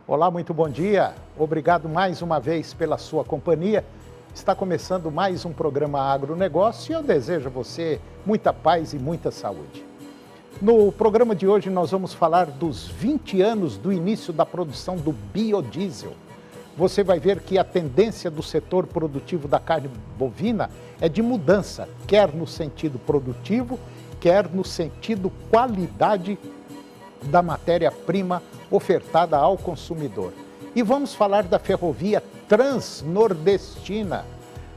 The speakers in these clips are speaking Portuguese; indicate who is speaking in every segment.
Speaker 1: Olá, muito bom dia. Obrigado mais uma vez pela sua companhia. Está começando mais um programa Agronegócio e eu desejo a você muita paz e muita saúde. No programa de hoje nós vamos falar dos 20 anos do início da produção do biodiesel. Você vai ver que a tendência do setor produtivo da carne bovina é de mudança, quer no sentido produtivo, quer no sentido qualidade da matéria-prima ofertada ao consumidor. E vamos falar da ferrovia transnordestina.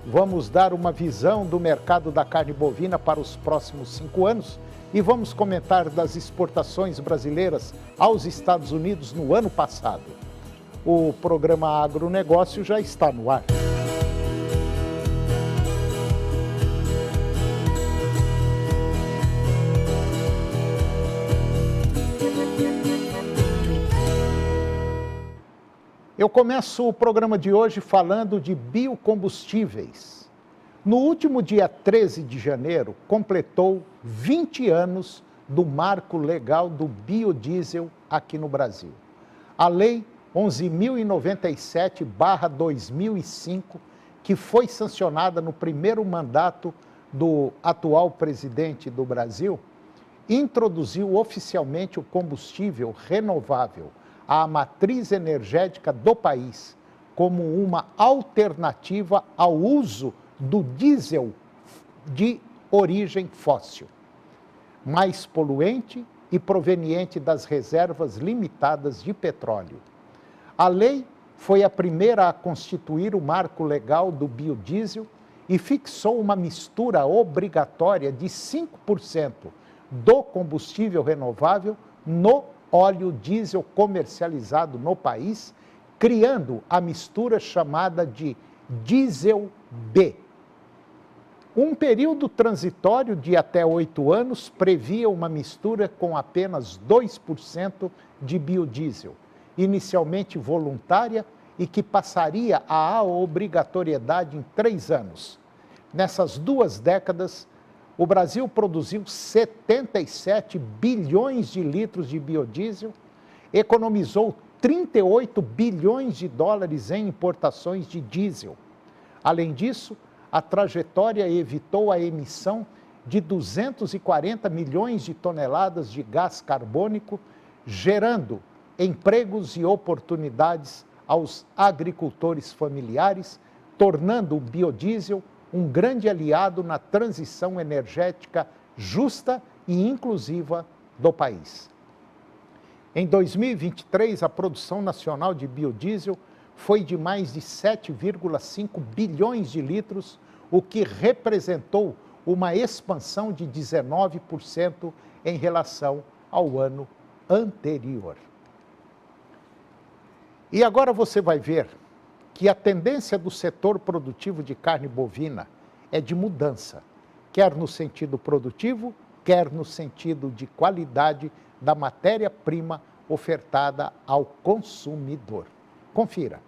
Speaker 1: Vamos dar uma visão do mercado da carne bovina para os próximos 5 anos e vamos comentar das exportações brasileiras aos Estados Unidos no ano passado. O programa Agronegócio já está no ar. Eu começo o programa de hoje falando de biocombustíveis. No último dia 13 de janeiro, completou 20 anos do marco legal do biodiesel aqui no Brasil. A Lei 11.097/2005, que foi sancionada no primeiro mandato do atual presidente do Brasil, introduziu oficialmente o combustível renovável à matriz energética do país, como uma alternativa ao uso do diesel de origem fóssil, mais poluente e proveniente das reservas limitadas de petróleo. A lei foi a primeira a constituir o marco legal do biodiesel e fixou uma mistura obrigatória de 5% do combustível renovável no óleo diesel comercializado no país, criando a mistura chamada de diesel B. Um período transitório de até 8 anos previa uma mistura com apenas 2% de biodiesel, inicialmente voluntária e que passaria à obrigatoriedade em 3 anos. Nessas 2 décadas, o Brasil produziu 77 bilhões de litros de biodiesel, economizou 38 bilhões de dólares em importações de diesel. Além disso, a trajetória evitou a emissão de 240 milhões de toneladas de gás carbônico, gerando empregos e oportunidades aos agricultores familiares, tornando o biodiesel um grande aliado na transição energética justa e inclusiva do país. Em 2023, a produção nacional de biodiesel foi de mais de 7,5 bilhões de litros, o que representou uma expansão de 19% em relação ao ano anterior. E agora você vai ver que a tendência do setor produtivo de carne bovina é de mudança, quer no sentido produtivo, quer no sentido de qualidade da matéria-prima ofertada ao consumidor. Confira.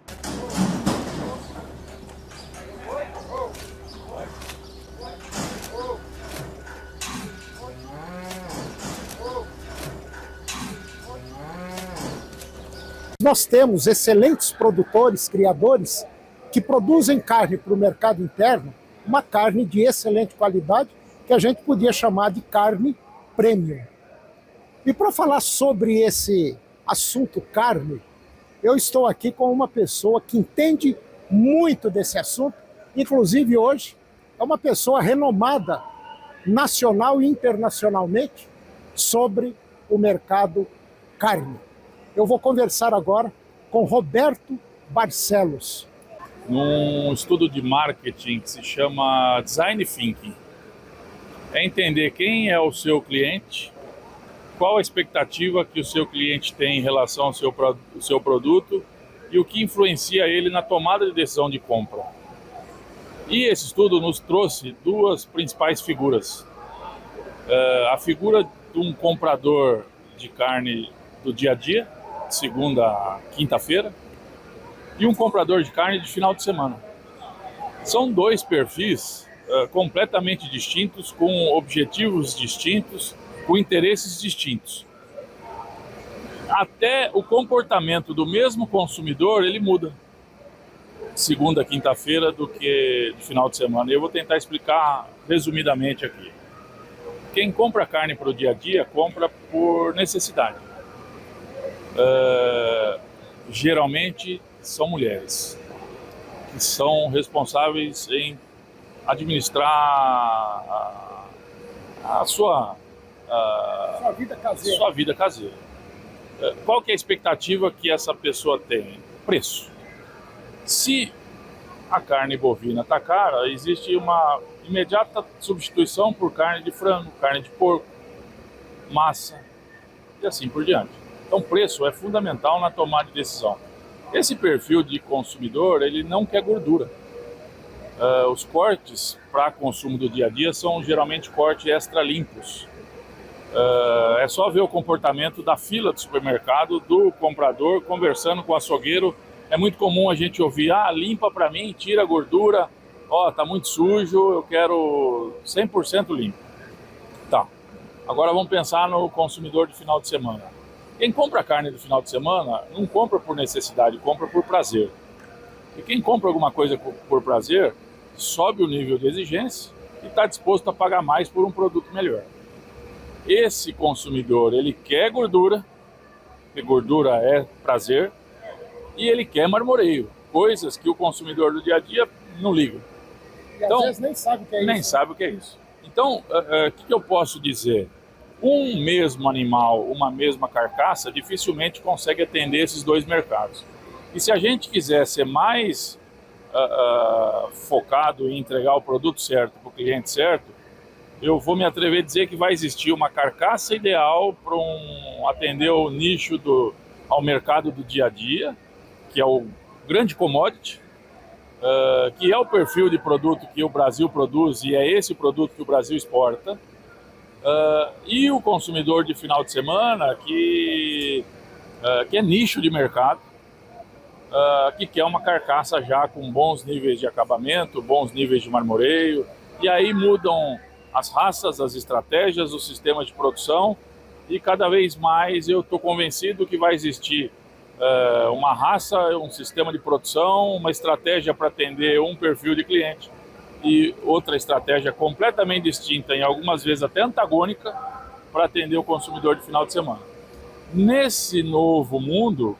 Speaker 1: Nós temos excelentes produtores, criadores, que produzem carne para o mercado interno, uma carne de excelente qualidade, que a gente podia chamar de carne premium. E para falar sobre esse assunto carne, eu estou aqui com uma pessoa que entende muito desse assunto, inclusive hoje é uma pessoa renomada nacional e internacionalmente sobre o mercado carne. Eu vou conversar agora com Roberto Barcelos.
Speaker 2: Num estudo de marketing que se chama Design Thinking. É entender quem é o seu cliente, qual a expectativa que o seu cliente tem em relação ao seu produto e o que influencia ele na tomada de decisão de compra. E esse estudo nos trouxe 2 principais figuras. A figura de um comprador de carne do dia a dia, de segunda a quinta-feira, e um comprador de carne de final de semana. São 2 perfis completamente distintos, com objetivos distintos, com interesses distintos. até o comportamento do mesmo consumidor, ele muda segunda, quinta-feira do que de final de semana. Eu vou tentar explicar resumidamente aqui. Quem compra carne para o dia a dia, compra por necessidade. Geralmente são mulheres que são responsáveis em administrar a sua vida caseira. Qual que é a expectativa que essa pessoa tem? Preço. Se a carne bovina está cara, existe uma imediata substituição por carne de frango, carne de porco, massa e assim por diante. Então, preço é fundamental na tomada de decisão. Esse perfil de consumidor, ele não quer gordura. Os cortes para consumo do dia a dia são geralmente cortes extra limpos. É só ver o comportamento da fila do supermercado, do comprador conversando com o açougueiro. É muito comum a gente ouvir, limpa para mim, tira a gordura, tá muito sujo, eu quero 100% limpo. Tá, agora vamos pensar no consumidor de final de semana. Quem compra carne do final de semana não compra por necessidade, compra por prazer. E quem compra alguma coisa por prazer, sobe o nível de exigência e está disposto a pagar mais por um produto melhor. Esse consumidor, ele quer gordura, porque gordura é prazer, e ele quer marmoreio, coisas que o consumidor do dia a dia não liga.
Speaker 3: E às vezes nem sabe o que é isso.
Speaker 2: Nem sabe o que é isso. Então, o que eu posso dizer? Um mesmo animal, uma mesma carcaça, dificilmente consegue atender esses dois mercados. E se a gente quiser ser mais focado em entregar o produto certo para o cliente certo, eu vou me atrever a dizer que vai existir uma carcaça ideal para atender o nicho ao mercado do dia a dia, que é o grande commodity, que é o perfil de produto que o Brasil produz e é esse o produto que o Brasil exporta. E o consumidor de final de semana que é nicho de mercado, que quer uma carcaça já com bons níveis de acabamento, bons níveis de marmoreio, e aí mudam as raças, as estratégias, os sistemas de produção, e cada vez mais eu estou convencido que vai existir uma raça, um sistema de produção, uma estratégia para atender um perfil de cliente, e outra estratégia completamente distinta, em algumas vezes até antagônica, para atender o consumidor de final de semana. Nesse novo mundo,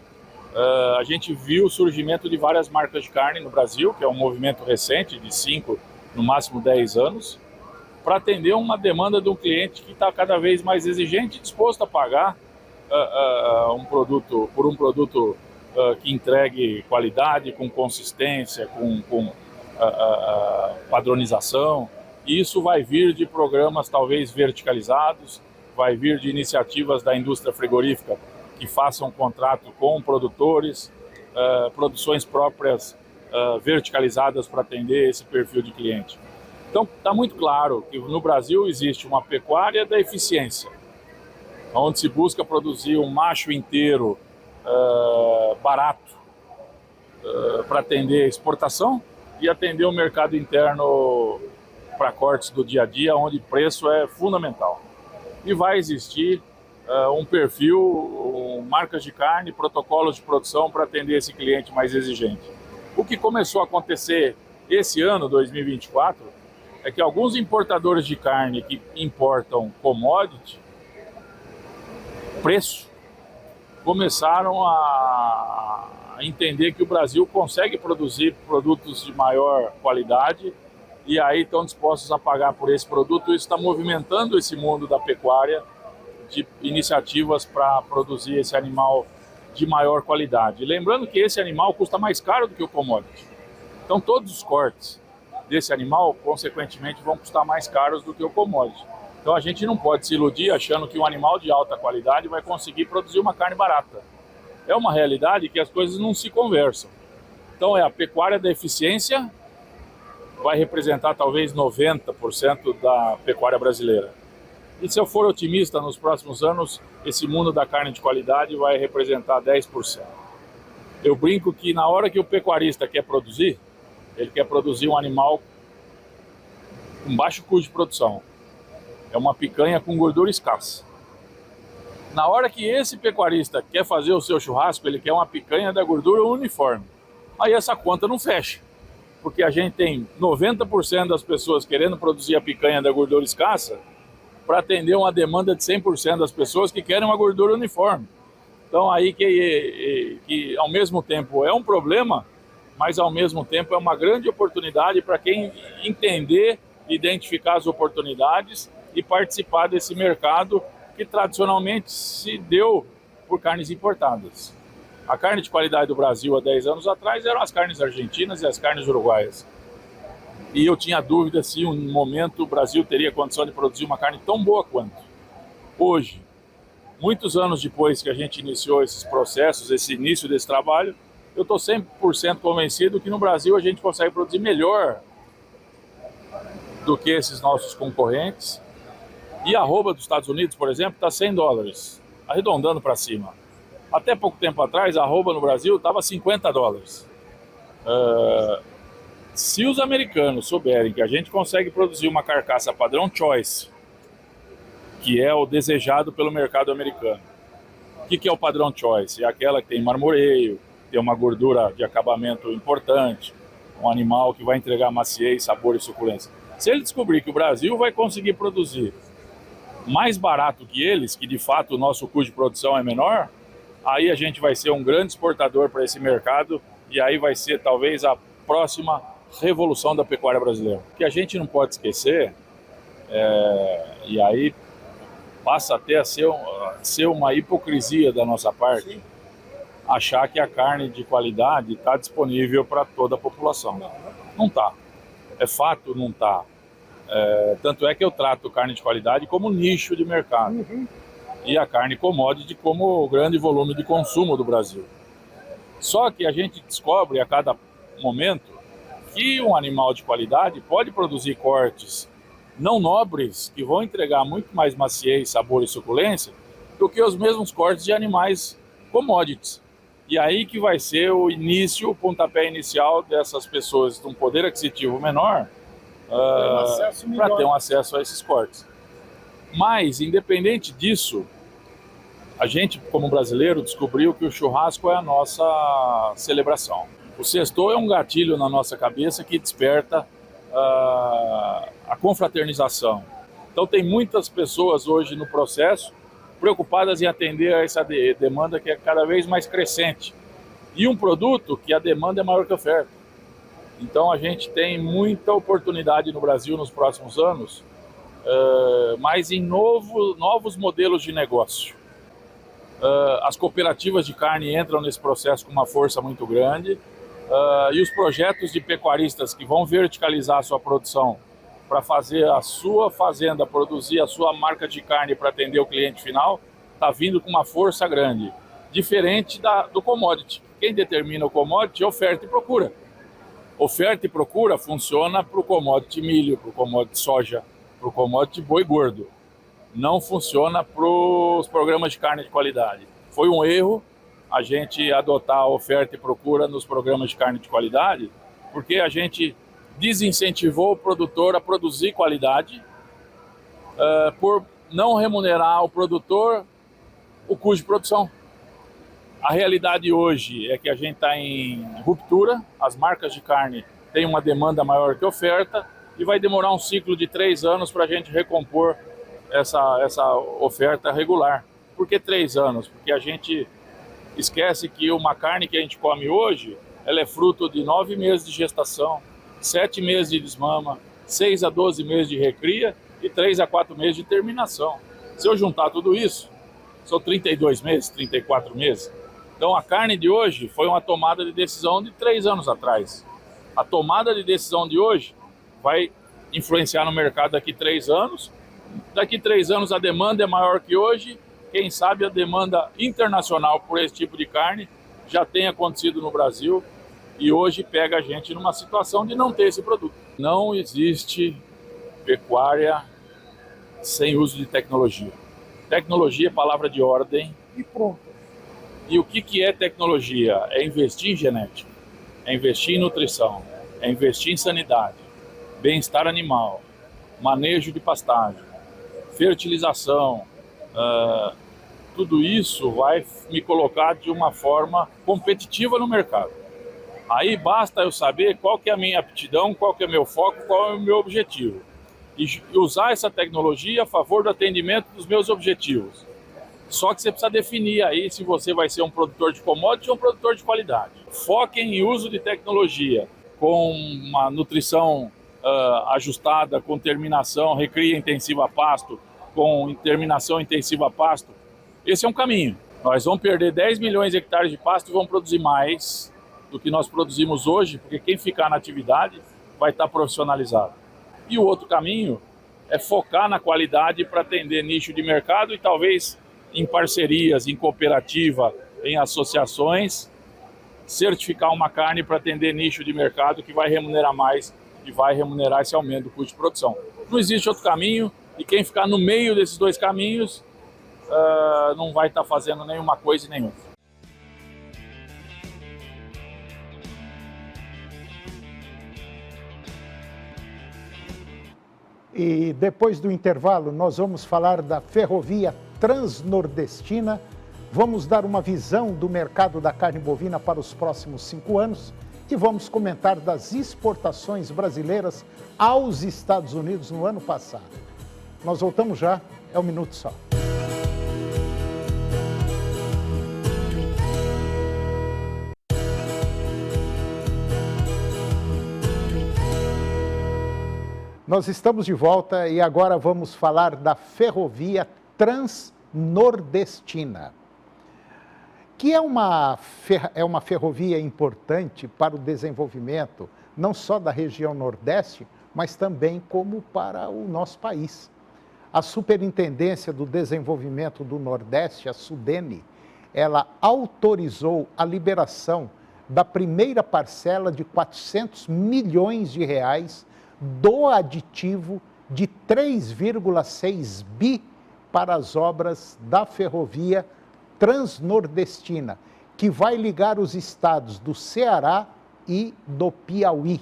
Speaker 2: a gente viu o surgimento de várias marcas de carne no Brasil, que é um movimento recente, de 5, no máximo 10 anos, para atender uma demanda de um cliente que está cada vez mais exigente e disposto a pagar por um produto que entregue qualidade, com consistência, com padronização. E isso vai vir de programas talvez verticalizados, vai vir de iniciativas da indústria frigorífica que façam contrato com produtores, produções próprias verticalizadas para atender esse perfil de cliente. Então, está muito claro que no Brasil existe uma pecuária da eficiência, onde se busca produzir um macho inteiro barato para atender a exportação e atender o mercado interno para cortes do dia a dia, onde preço é fundamental. E vai existir um perfil, marcas de carne, protocolos de produção para atender esse cliente mais exigente. O que começou a acontecer esse ano, 2024, é que alguns importadores de carne que importam commodity, preço, começaram a entender que o Brasil consegue produzir produtos de maior qualidade e aí estão dispostos a pagar por esse produto. Isso está movimentando esse mundo da pecuária, de iniciativas para produzir esse animal de maior qualidade. Lembrando que esse animal custa mais caro do que o commodity. Então todos os cortes desse animal, consequentemente, vão custar mais caros do que o commodity. Então a gente não pode se iludir achando que um animal de alta qualidade vai conseguir produzir uma carne barata. É uma realidade que as coisas não se conversam. Então a pecuária da eficiência vai representar talvez 90% da pecuária brasileira. E se eu for otimista, nos próximos anos, esse mundo da carne de qualidade vai representar 10%. Eu brinco que na hora que o pecuarista quer produzir, ele quer produzir um animal com baixo custo de produção. É uma picanha com gordura escassa. Na hora que esse pecuarista quer fazer o seu churrasco, ele quer uma picanha da gordura uniforme. Aí essa conta não fecha, porque a gente tem 90% das pessoas querendo produzir a picanha da gordura escassa para atender uma demanda de 100% das pessoas que querem uma gordura uniforme. Então aí que ao mesmo tempo é um problema, mas ao mesmo tempo é uma grande oportunidade para quem entender, identificar as oportunidades e participar desse mercado que tradicionalmente se deu por carnes importadas. A carne de qualidade do Brasil há 10 anos atrás eram as carnes argentinas e as carnes uruguaias. E eu tinha dúvida se um momento o Brasil teria condição de produzir uma carne tão boa quanto. Hoje, muitos anos depois que a gente iniciou esses processos, esse início desse trabalho, eu estou 100% convencido que no Brasil a gente consegue produzir melhor do que esses nossos concorrentes. E a arroba dos Estados Unidos, por exemplo, está $100, arredondando para cima. Até pouco tempo atrás, a arroba no Brasil estava $50. Se os americanos souberem que a gente consegue produzir uma carcaça padrão Choice, que é o desejado pelo mercado americano. O que é o padrão Choice? É aquela que tem marmoreio, tem uma gordura de acabamento importante, um animal que vai entregar maciez, sabor e suculência. Se ele descobrir que o Brasil vai conseguir produzir mais barato que eles, que de fato o nosso custo de produção é menor, aí a gente vai ser um grande exportador para esse mercado e aí vai ser talvez a próxima revolução da pecuária brasileira. O que a gente não pode esquecer, e aí passa até a ser uma hipocrisia da nossa parte, achar que a carne de qualidade está disponível para toda a população. Não está. É fato, não está. Tanto é que eu trato carne de qualidade como nicho de mercado. E a carne commodity como grande volume de consumo do Brasil. Só que a gente descobre a cada momento que um animal de qualidade pode produzir cortes não nobres que vão entregar muito mais maciez, sabor e suculência do que os mesmos cortes de animais commodities. E aí que vai ser o início, o pontapé inicial dessas pessoas com um poder aquisitivo menor para ter um acesso a esses cortes. Mas, independente disso, a gente, como brasileiro, descobriu que o churrasco é a nossa celebração. O sextou é um gatilho na nossa cabeça que desperta a confraternização. Então tem muitas pessoas hoje no processo preocupadas em atender a essa demanda que é cada vez mais crescente. E um produto que a demanda é maior que a oferta. Então a gente tem muita oportunidade no Brasil nos próximos anos, mas em novos modelos de negócio. As cooperativas de carne entram nesse processo com uma força muito grande, e os projetos de pecuaristas que vão verticalizar a sua produção para fazer a sua fazenda produzir a sua marca de carne para atender o cliente final, está vindo com uma força grande, diferente do commodity. Quem determina o commodity é oferta e procura. Oferta e procura funciona para o commodity milho, para o commodity soja, para o commodity boi gordo. Não funciona para os programas de carne de qualidade. Foi um erro a gente adotar a oferta e procura nos programas de carne de qualidade, porque a gente desincentivou o produtor a produzir qualidade por não remunerar ao produtor o custo de produção. A realidade hoje é que a gente está em ruptura, as marcas de carne têm uma demanda maior que oferta e vai demorar um ciclo de 3 anos para a gente recompor essa oferta regular. Por que 3 anos? Porque a gente esquece que uma carne que a gente come hoje, ela é fruto de 9 meses de gestação, 7 meses de desmama, 6 a 12 meses de recria e 3 a 4 meses de terminação. Se eu juntar tudo isso, são 32 meses, 34 meses. Então a carne de hoje foi uma tomada de decisão de 3 anos atrás. A tomada de decisão de hoje vai influenciar no mercado daqui 3 anos. Daqui 3 anos a demanda é maior que hoje. Quem sabe a demanda internacional por esse tipo de carne já tem acontecido no Brasil e hoje pega a gente numa situação de não ter esse produto. Não existe pecuária sem uso de tecnologia. Tecnologia é palavra de ordem.
Speaker 3: E pronto.
Speaker 2: E o que é tecnologia? É investir em genética, é investir em nutrição, é investir em sanidade, bem-estar animal, manejo de pastagem, fertilização, Tudo isso vai me colocar de uma forma competitiva no mercado. Aí basta eu saber qual que é a minha aptidão, qual que é o meu foco, qual é o meu objetivo. E usar essa tecnologia a favor do atendimento dos meus objetivos. Só que você precisa definir aí se você vai ser um produtor de commodity ou um produtor de qualidade. Foquem em uso de tecnologia com uma nutrição ajustada, com terminação, recria intensiva a pasto, com terminação intensiva a pasto. Esse é um caminho. Nós vamos perder 10 milhões de hectares de pasto e vamos produzir mais do que nós produzimos hoje, porque quem ficar na atividade vai estar profissionalizado. E o outro caminho é focar na qualidade para atender nicho de mercado e talvez em parcerias, em cooperativa, em associações, certificar uma carne para atender nicho de mercado que vai remunerar mais e vai remunerar esse aumento do custo de produção. Não existe outro caminho e quem ficar no meio desses dois caminhos não vai estar fazendo nenhuma coisa e nenhuma.
Speaker 1: E depois do intervalo, nós vamos falar da ferrovia transnordestina, vamos dar uma visão do mercado da carne bovina para os próximos 5 anos e vamos comentar das exportações brasileiras aos Estados Unidos no ano passado. Nós voltamos já, é um minuto só. Nós estamos de volta e agora vamos falar da ferrovia transnordestina, que é uma ferrovia importante para o desenvolvimento, não só da região Nordeste, mas também como para o nosso país. A Superintendência do Desenvolvimento do Nordeste, a SUDENE, ela autorizou a liberação da primeira parcela de 400 milhões de reais do aditivo de 3,6 bi para as obras da ferrovia transnordestina, que vai ligar os estados do Ceará e do Piauí.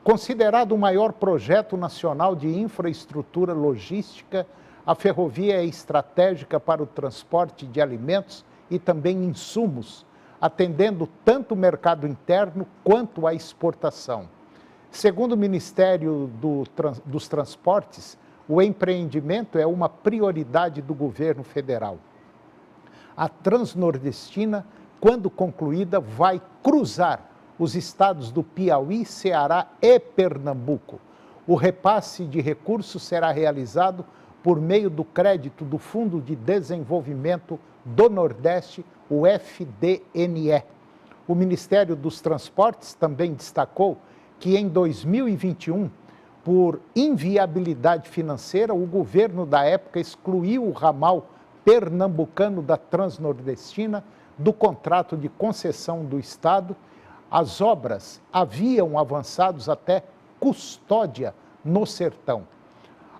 Speaker 1: Considerado o maior projeto nacional de infraestrutura logística, a ferrovia é estratégica para o transporte de alimentos e também insumos, atendendo tanto o mercado interno quanto a exportação. Segundo o Ministério dos Transportes, o empreendimento é uma prioridade do governo federal. A transnordestina, quando concluída, vai cruzar os estados do Piauí, Ceará e Pernambuco. O repasse de recursos será realizado por meio do crédito do Fundo de Desenvolvimento do Nordeste, o FDNE. O Ministério dos Transportes também destacou que em 2021, por inviabilidade financeira, o governo da época excluiu o ramal pernambucano da Transnordestina do contrato de concessão do Estado. As obras haviam avançado até Custódia, no Sertão.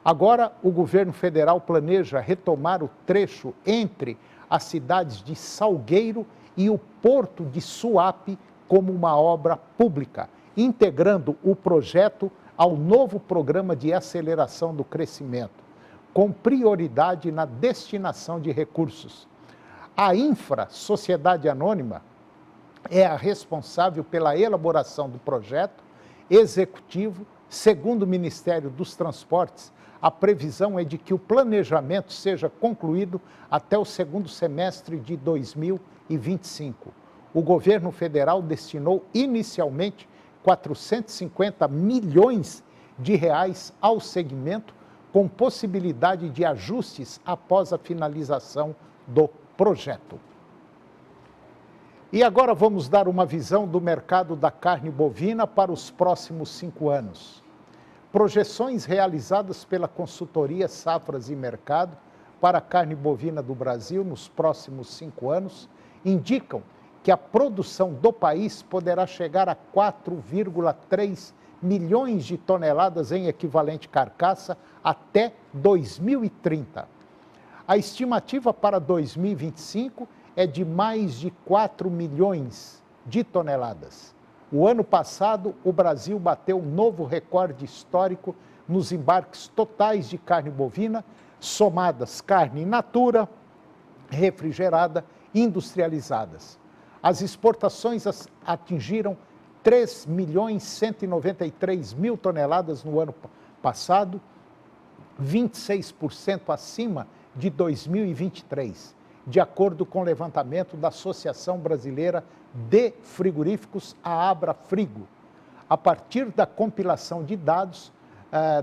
Speaker 1: Agora, o governo federal planeja retomar o trecho entre as cidades de Salgueiro e o Porto de Suape como uma obra pública, integrando o projeto ao novo programa de aceleração do crescimento, com prioridade na destinação de recursos. A Infra, Sociedade Anônima, é a responsável pela elaboração do projeto executivo. Segundo o Ministério dos Transportes, a previsão é de que o planejamento seja concluído até o segundo semestre de 2025. O governo federal destinou inicialmente 450 milhões de reais ao segmento, com possibilidade de ajustes após a finalização do projeto. E agora vamos dar uma visão do mercado da carne bovina para os próximos 5 anos. Projeções realizadas pela consultoria Safras e Mercado para a carne bovina do Brasil nos próximos 5 anos indicam que a produção do país poderá chegar a 4,3 milhões de toneladas em equivalente carcaça até 2030. A estimativa para 2025 é de mais de 4 milhões de toneladas. O ano passado, o Brasil bateu um novo recorde histórico nos embarques totais de carne bovina, somadas carne in natura, refrigerada industrializadas. As exportações atingiram 3.193.000 toneladas no ano passado, 26% acima de 2023, de acordo com o levantamento da Associação Brasileira de Frigoríficos, a Abrafrigo, a partir da compilação de dados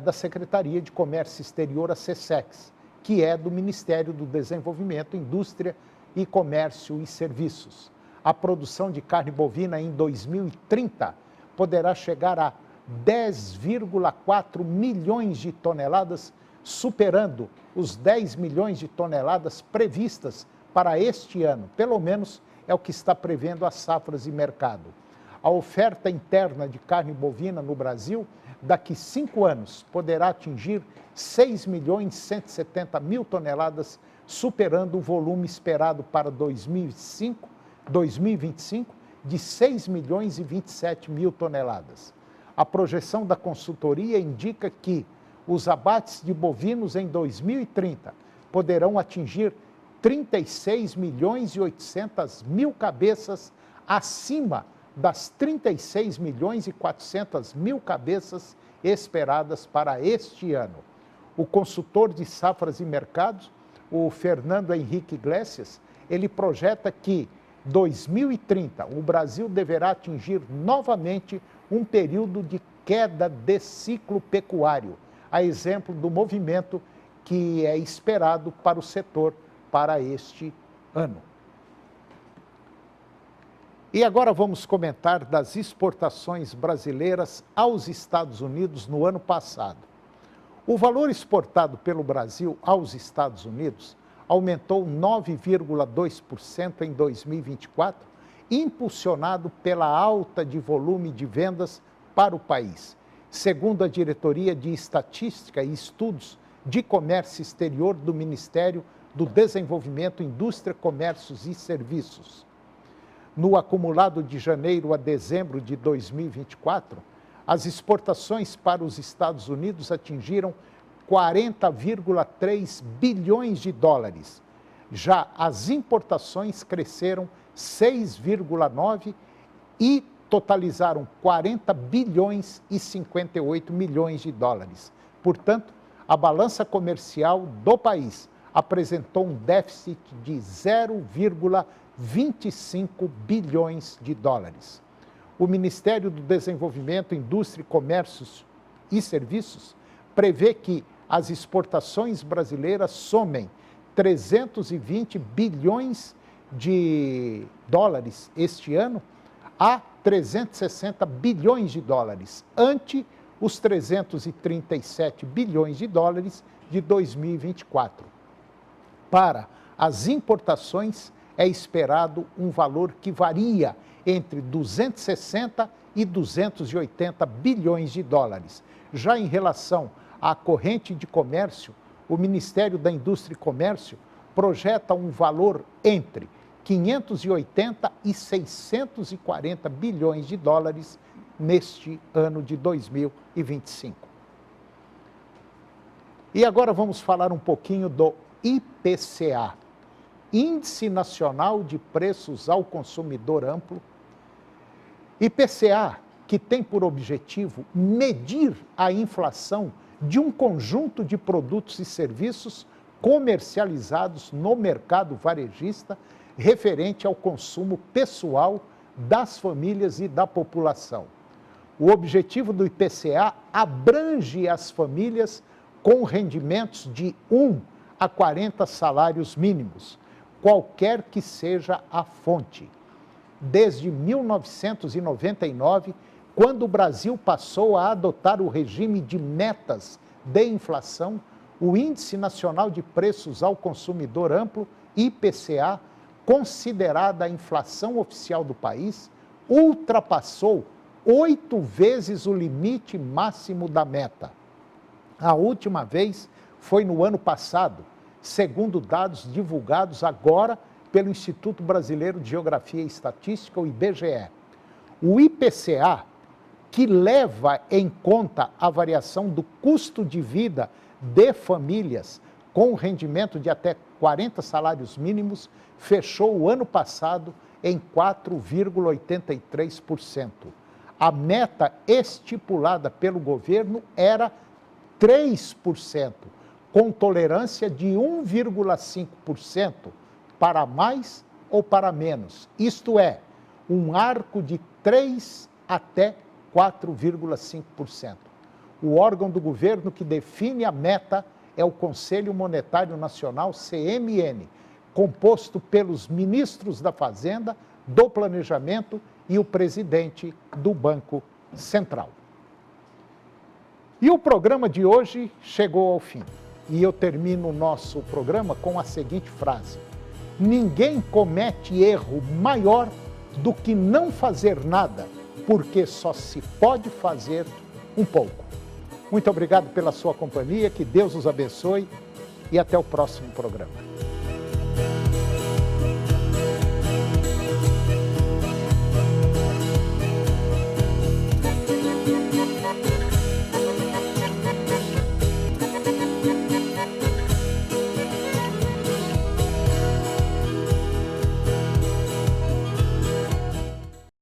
Speaker 1: da Secretaria de Comércio Exterior, a SECEX, que é do Ministério do Desenvolvimento, Indústria e Comércio e Serviços. A produção de carne bovina em 2030 poderá chegar a 10,4 milhões de toneladas, superando os 10 milhões de toneladas previstas para este ano. Pelo menos é o que está prevendo as Safras e Mercado. A oferta interna de carne bovina no Brasil, daqui 5 anos, poderá atingir 6.170.000 toneladas, superando o volume esperado para 2025 de 6.027.000 toneladas. A projeção da consultoria indica que os abates de bovinos em 2030 poderão atingir 36.800.000 cabeças, acima das 36.400.000 cabeças esperadas para este ano. O consultor de Safras e Mercados, o Fernando Henrique Iglesias, ele projeta que 2030 o Brasil deverá atingir novamente um período de queda de ciclo pecuário, a exemplo do movimento que é esperado para o setor para este ano. E agora vamos comentar das exportações brasileiras aos Estados Unidos no ano passado. O valor exportado pelo Brasil aos Estados Unidos aumentou 9,2% em 2024, impulsionado pela alta de volume de vendas para o país. Segundo a Diretoria de Estatística e Estudos de Comércio Exterior do Ministério do Desenvolvimento, Indústria, Comércios e Serviços. No acumulado de janeiro a dezembro de 2024, as exportações para os Estados Unidos atingiram 40,3 bilhões de dólares. Já as importações cresceram 6,9 e totalizaram 40 bilhões e 58 milhões de dólares. Portanto, a balança comercial do país apresentou um déficit de 0,25 bilhões de dólares. O Ministério do Desenvolvimento, Indústria, Comércios e Serviços prevê que as exportações brasileiras somem 320 bilhões de dólares este ano a 360 bilhões de dólares, ante os 337 bilhões de dólares de 2024. Para as importações, é esperado um valor que varia entre 260 e 280 bilhões de dólares. Já em relação à corrente de comércio, o Ministério da Indústria e Comércio projeta um valor entre 580 e 640 bilhões de dólares neste ano de 2025. E agora vamos falar um pouquinho do IPCA, Índice Nacional de Preços ao Consumidor Amplo. IPCA, que tem por objetivo medir a inflação de um conjunto de produtos e serviços comercializados no mercado varejista, referente ao consumo pessoal das famílias e da população. O objetivo do IPCA abrange as famílias com rendimentos de 1 a 40 salários mínimos, qualquer que seja a fonte. Desde 1999, quando o Brasil passou a adotar o regime de metas de inflação, o Índice Nacional de Preços ao Consumidor Amplo, IPCA, considerada a inflação oficial do país, ultrapassou 8 vezes o limite máximo da meta. A última vez foi no ano passado, segundo dados divulgados agora pelo Instituto Brasileiro de Geografia e Estatística, o IBGE. O IPCA, que leva em conta a variação do custo de vida de famílias com rendimento de até 40 salários mínimos, fechou o ano passado em 4,83%. A meta estipulada pelo governo era 3%, com tolerância de 1,5% para mais ou para menos. Isto é, um arco de 3 até 4,5%. O órgão do governo que define a meta é o Conselho Monetário Nacional, CMN, composto pelos ministros da Fazenda, do Planejamento e o presidente do Banco Central. E o programa de hoje chegou ao fim. E eu termino o nosso programa com a seguinte frase: ninguém comete erro maior do que não fazer nada, porque só se pode fazer um pouco. Muito obrigado pela sua companhia, que Deus os abençoe e até o próximo programa.